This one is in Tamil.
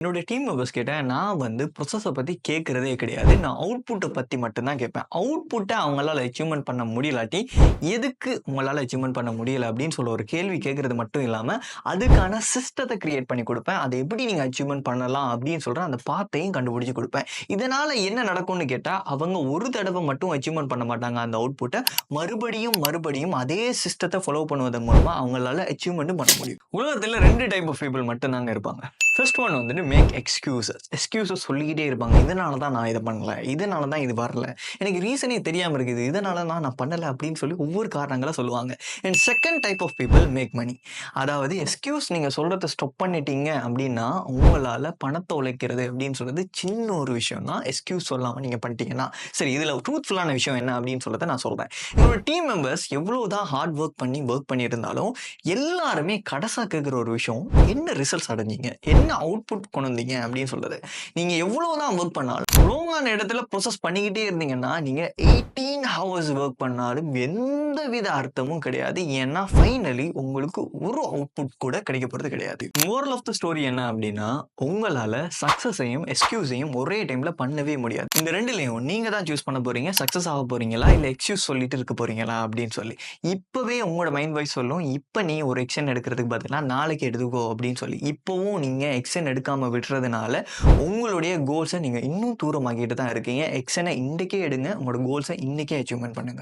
என்னோட டீம் மெம்பர்ஸ் கிட்ட நான் ப்ராசஸ பத்தி கேட்கிறதே கிடையாது. நான் அவுட்புட்ட பத்தி மட்டும் தான் கேட்பேன். அவுட்புட்ட அவங்களால அச்சீவ்மென்ட் பண்ண முடியலாட்டி, எதுக்கு உங்களால அச்சீவ்மென்ட் பண்ண முடியல அப்படின்னு சொல்ல ஒரு கேள்வி கேட்கிறது மட்டும் இல்லாம, அதுக்கான சிஸ்டத்த கிரியேட் பண்ணி குடுப்பேன். அத எப்படி நீங்க அச்சீவ்மென்ட் பண்ணலாம் அப்படின்னு சொல்ற அந்த பாத்தையும் கண்டுபிடிச்சு குடுப்பேன். இதனால என்ன நடக்கும்னு கேட்டா, அவங்க ஒரு தடவ மட்டும் அச்சீவ்மென்ட் பண்ண மாட்டாங்க அந்த அவுட்புட்ட. மறுபடியும் அதே சிஸ்டத்த ஃபாலோ பண்ணுவதன் மூலமா அவங்களால அச்சீவ்மென்ட்டும் பண்ண முடியும். உலகத்துல 2 டைப் ஆஃப் பீப்பிள் மட்டும் தாங்க இருப்பாங்க. First one make excuses. Excuses சொல்லிக்கிட்டே இருப்பாங்க. இதனால தான் நான் இத பண்ணல. இதனால தான் இது வரல. எனக்கு ரீசனே தெரியாம இருக்குது. இதனால தான் நான் பண்ணல அப்படின்னு சொல்லி ஒவ்வொரு காரணங்கள சொல்லுவாங்க. And second type of people make money. அதாவது எக்ஸ்கியூஸ் நீங்க சொல்றத ஸ்டாப் பண்ணிட்டீங்க அப்படின்னா, உங்களால பணத்த உழைக்கிறது அப்படின்னு சொல்றது சின்ன ஒரு விஷயம் தான். எக்ஸ்கியூஸ் சொல்லாம நீங்க பண்ணிட்டீங்கன்னா, சரி இதுல ட்ரூத்ஃபுல்லான விஷயம் என்ன அப்படின்னு சொல்றத நான் சொல்றேன். என்னோட டீம் மெம்பர்ஸ் எவ்வளவு தான் ஹார்ட் ஒர்க் பண்ணிட்டு இருந்தாலும், எல்லாருமே கடைசா கேட்கிற ஒரு விஷயம், என்ன ரிசல்ட்ஸ் அடைஞ்சீங்க? என்ன அவுட்புட் கொண்டு வந்தீங்க அப்படின்னு சொல்றது. நீங்க எவ்வளவு தான் வொர்க் பண்ணாலும், லாங்கான இடத்துல ப்ராசஸ் பண்ணிக்கிட்டே இருந்தீங்கன்னா, நீங்க 18 ஹவர்ஸ் வொர்க் பண்ணாலும் எந்தவித அர்த்தமும் கிடையாது. ஏன்னா ஃபைனலி உங்களுக்கு ஒரு அவுட்புட் கூட கிடைக்க போறது கிடையாது. மோரல் ஆஃப் த ஸ்டோரி என்ன அப்படின்னா, உங்களால சக்சஸையும், எக்ஸ்கியூஸையும் ஒரே டைம்ல பண்ணவே முடியாது. இந்த 2லயும் நீங்க தான் சூஸ் பண்ண போறீங்க. சக்சஸ் ஆக போறீங்களா? இல்ல எக்ஸ்கியூஸ் சொல்லிட்டு இருக்க போறீங்களா? அப்படின்னு சொல்லி. இப்பவே உங்களோட மைண்ட் வாய்ஸ் சொல்லும். இப்ப நீ ஒரு ஆக்ஷன் எடுக்கிறதுக்கு பதிலா நாளைக்கு எடுத்துக்கோ அப்படின்னு சொல்லி. இப்பவும் நீங்க ஆக்ஷன் எடுக்காம விட்டுறதுனால, உங்களுடைய கோல்ஸ நீங்க இன்னும் தூரமாக்கிட்டு தான் இருக்கீங்க. ஆக்ஷன இன்னைக்கே எடுங்க. உங்களோட கோல்ஸ இன்னைக்கே அச்சீவ்மென்ட் பண்ணுங்க.